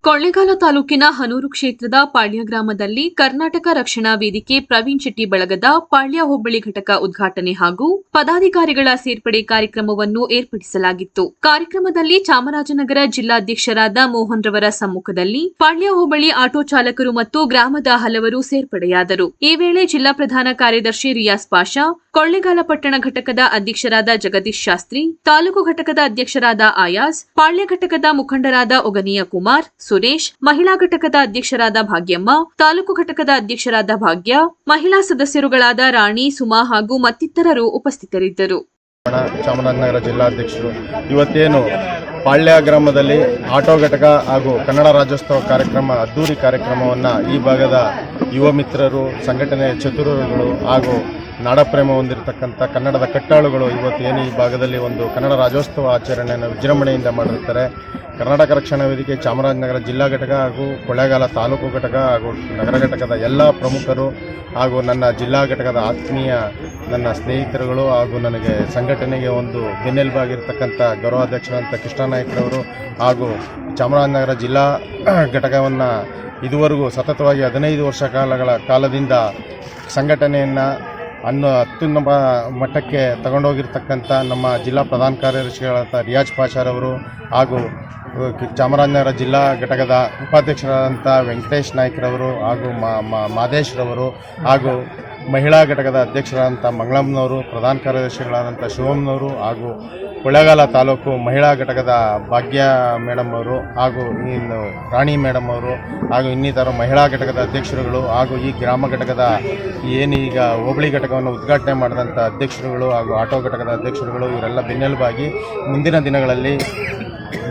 ಕೊಳ್ಳೇಗಾಲ ತಾಲೂಕಿನ ಹನೂರು ಕ್ಷೇತ್ರದ ಪಾಳ್ಯ ಗ್ರಾಮದಲ್ಲಿ ಕರ್ನಾಟಕ ರಕ್ಷಣಾ ವೇದಿಕೆ ಪ್ರವೀಣ್ ಶೆಟ್ಟಿ ಬಳಗದ ಪಾಳ್ಯ ಹೋಬಳಿ ಘಟಕ ಉದ್ಘಾಟನೆ ಹಾಗೂ ಪದಾಧಿಕಾರಿಗಳ ಸೇರ್ಪಡೆ ಕಾರ್ಯಕ್ರಮವನ್ನು ಏರ್ಪಡಿಸಲಾಗಿತ್ತು. ಕಾರ್ಯಕ್ರಮದಲ್ಲಿ ಚಾಮರಾಜನಗರ ಜಿಲ್ಲಾಧ್ಯಕ್ಷರಾದ ಮೋಹನ್ ರವರ ಸಮ್ಮುಖದಲ್ಲಿ ಪಾಳ್ಯ ಹೋಬಳಿ ಆಟೋ ಚಾಲಕರು ಮತ್ತು ಗ್ರಾಮದ ಹಲವರು ಸೇರ್ಪಡೆಯಾದರು. ಈ ವೇಳೆ ಜಿಲ್ಲಾ ಪ್ರಧಾನ ಕಾರ್ಯದರ್ಶಿ ರಿಯಾಸ್ ಪಾಷಾ, ಕೊಳ್ಳೇಗಾಲ ಪಟ್ಟಣ ಘಟಕದ ಅಧ್ಯಕ್ಷರಾದ ಜಗದೀಶ್ ಶಾಸ್ತ್ರಿ, ತಾಲೂಕು ಘಟಕದ ಅಧ್ಯಕ್ಷರಾದ ಆಯಾಸ್, ಪಾಳ್ಯ ಘಟಕದ ಮುಖಂಡರಾದ ಒಗನಿಯ ಕುಮಾರ್, ಸುರೇಶ್, ಮಹಿಳಾ ಘಟಕದ ಅಧ್ಯಕ್ಷರಾದ ಭಾಗ್ಯಮ್ಮ, ತಾಲೂಕು ಘಟಕದ ಅಧ್ಯಕ್ಷರಾದ ಭಾಗ್ಯ, ಮಹಿಳಾ ಸದಸ್ಯರುಗಳಾದ ರಾಣಿ, ಸುಮಾ ಹಾಗೂ ಮತ್ತಿತರರು ಉಪಸ್ಥಿತರಿದ್ದರು. ಚಾಮರಾಜನಗರ ಜಿಲ್ಲಾಧ್ಯಕ್ಷರು ಇವತ್ತೇನು ಪಾಳ್ಯ ಗ್ರಾಮದಲ್ಲಿ ಆಟೋ ಘಟಕ ಹಾಗೂ ಕನ್ನಡ ರಾಜ್ಯೋತ್ಸವ ಕಾರ್ಯಕ್ರಮ ಅದ್ದೂರಿ ಕಾರ್ಯಕ್ರಮವನ್ನು ಈ ಭಾಗದ ಯುವ ಮಿತ್ರರು, ಸಂಘಟನೆಯ ಚತುರರುಗಳು ಹಾಗೂ ನಾಡಪ್ರೇಮ ಹೊಂದಿರತಕ್ಕಂಥ ಕನ್ನಡದ ಕಟ್ಟಾಳುಗಳು ಇವತ್ತೇನು ಈ ಭಾಗದಲ್ಲಿ ಒಂದು ಕನ್ನಡ ರಾಜ್ಯೋತ್ಸವ ಆಚರಣೆಯನ್ನು ವಿಜೃಂಭಣೆಯಿಂದ ಮಾಡಿರುತ್ತಾರೆ. ಕರ್ನಾಟಕ ರಕ್ಷಣಾ ವೇದಿಕೆ ಚಾಮರಾಜನಗರ ಜಿಲ್ಲಾ ಘಟಕ ಹಾಗೂ ಕೊಳ್ಳೇಗಾಲ ತಾಲೂಕು ಘಟಕ ಹಾಗೂ ನಗರ ಘಟಕದ ಎಲ್ಲ ಪ್ರಮುಖರು ಹಾಗೂ ನನ್ನ ಜಿಲ್ಲಾ ಘಟಕದ ಆತ್ಮೀಯ ನನ್ನ ಸ್ನೇಹಿತರುಗಳು ಹಾಗೂ ನನಗೆ ಸಂಘಟನೆಗೆ ಒಂದು ಬೆನ್ನೆಲುಬಾಗಿರ್ತಕ್ಕಂಥ ಗೌರವಾಧ್ಯಕ್ಷರಂಥ ಕೃಷ್ಣನಾಯ್ಕರವರು ಹಾಗೂ ಚಾಮರಾಜನಗರ ಜಿಲ್ಲಾ ಘಟಕವನ್ನು ಇದುವರೆಗೂ ಸತತವಾಗಿ 15 ವರ್ಷ ಕಾಲದಿಂದ ಸಂಘಟನೆಯನ್ನು ಅತ್ಯುನ್ನತ ಮಟ್ಟಕ್ಕೆ ತಗೊಂಡೋಗಿರ್ತಕ್ಕಂಥ ನಮ್ಮ ಜಿಲ್ಲಾ ಪ್ರಧಾನ ಕಾರ್ಯದರ್ಶಿಗಳಾದ ರಿಯಾಜ್ ಪಾಷಾರವರು ಹಾಗೂ ಚಾಮರಾಜನಗರ ಜಿಲ್ಲಾ ಘಟಕದ ಉಪಾಧ್ಯಕ್ಷರಾದಂಥ ವೆಂಕಟೇಶ್ ನಾಯ್ಕರವರು ಹಾಗೂ ಮಾದೇಶ್ರವರು ಹಾಗೂ ಮಹಿಳಾ ಘಟಕದ ಅಧ್ಯಕ್ಷರಾದಂಥ ಮಂಗಳಮ್ಮನವರು, ಪ್ರಧಾನ ಕಾರ್ಯದರ್ಶಿಗಳಾದಂಥ ಶಿವಮ್ಮನವರು ಹಾಗೂ ಕೊಳ್ಳೇಗಾಲ ತಾಲೂಕು ಮಹಿಳಾ ಘಟಕದ ಭಾಗ್ಯ ಮೇಡಮ್ ಅವರು ಹಾಗೂ ಇನ್ನು ರಾಣಿ ಮೇಡಮ್ ಅವರು ಹಾಗೂ ಇನ್ನಿತರ ಮಹಿಳಾ ಘಟಕದ ಅಧ್ಯಕ್ಷರುಗಳು ಹಾಗೂ ಈ ಗ್ರಾಮ ಘಟಕದ ಏನೀಗ ಹೋಬಳಿ ಘಟಕವನ್ನು ಉದ್ಘಾಟನೆ ಮಾಡಿದಂಥ ಅಧ್ಯಕ್ಷರುಗಳು ಹಾಗೂ ಆಟೋ ಘಟಕದ ಅಧ್ಯಕ್ಷರುಗಳು ಇವರೆಲ್ಲ ಬೆನ್ನೆಲುಬಾಗಿ ಮುಂದಿನ ದಿನಗಳಲ್ಲಿ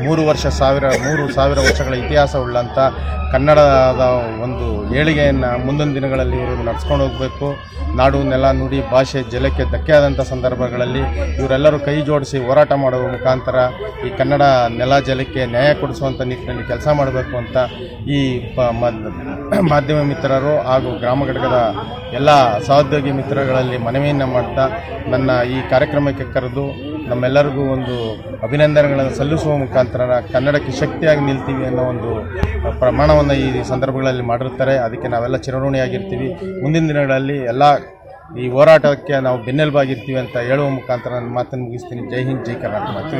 3,000 ವರ್ಷಗಳ ಇತಿಹಾಸವುಳ್ಳಂಥ ಕನ್ನಡದ ಒಂದು ಏಳಿಗೆಯನ್ನು ಮುಂದಿನ ದಿನಗಳಲ್ಲಿ ಇವರು ನಡೆಸ್ಕೊಂಡು ಹೋಗಬೇಕು. ನಾಡು, ನೆಲ, ನುಡಿ, ಭಾಷೆ, ಜಲಕ್ಕೆ ಧಕ್ಕೆ ಆದಂಥ ಸಂದರ್ಭಗಳಲ್ಲಿ ಇವರೆಲ್ಲರೂ ಕೈ ಜೋಡಿಸಿ ಹೋರಾಟ ಮಾಡುವ ಮುಖಾಂತರ ಈ ಕನ್ನಡ ನೆಲ, ಜಲಕ್ಕೆ ನ್ಯಾಯ ಕೊಡಿಸುವಂಥ ನಿಟ್ಟಿನಲ್ಲಿ ಕೆಲಸ ಮಾಡಬೇಕು ಅಂತ ಈ ಮಾಧ್ಯಮ ಮಿತ್ರರು ಹಾಗೂ ಗ್ರಾಮ ಘಟಕದ ಎಲ್ಲ ಸಹೋದ್ಯೋಗಿ ಮಿತ್ರಗಳಲ್ಲಿ ಮನವಿಯನ್ನು ಮಾಡ್ತಾ ನನ್ನ ಈ ಕಾರ್ಯಕ್ರಮಕ್ಕೆ ಕರೆದು ನಮ್ಮೆಲ್ಲರಿಗೂ ಒಂದು ಅಭಿನಂದನೆಗಳನ್ನು ಸಲ್ಲಿಸುವ ಮುಖಾಂತರ ಕನ್ನಡಕ್ಕೆ ಶಕ್ತಿಯಾಗಿ ನಿಲ್ತೀವಿ ಅನ್ನೋ ಒಂದು ಪ್ರಮಾಣವನ್ನು ಈ ಸಂದರ್ಭಗಳಲ್ಲಿ ಮಾಡಿರ್ತಾರೆ. ಅದಕ್ಕೆ ನಾವೆಲ್ಲ ಚಿರಋಣಿಯಾಗಿರ್ತೀವಿ. ಮುಂದಿನ ದಿನಗಳಲ್ಲಿ ಎಲ್ಲ ಈ ಹೋರಾಟಕ್ಕೆ ನಾವು ಬೆನ್ನೆಲುಬಾಗಿರ್ತೀವಿ ಅಂತ ಹೇಳುವ ಮುಖಾಂತರ ನನ್ನ ಮಾತನ್ನು ಮುಗಿಸ್ತೀನಿ. ಜೈ ಹಿಂದ್, ಜೈ ಕರ್ನಾಟಕ.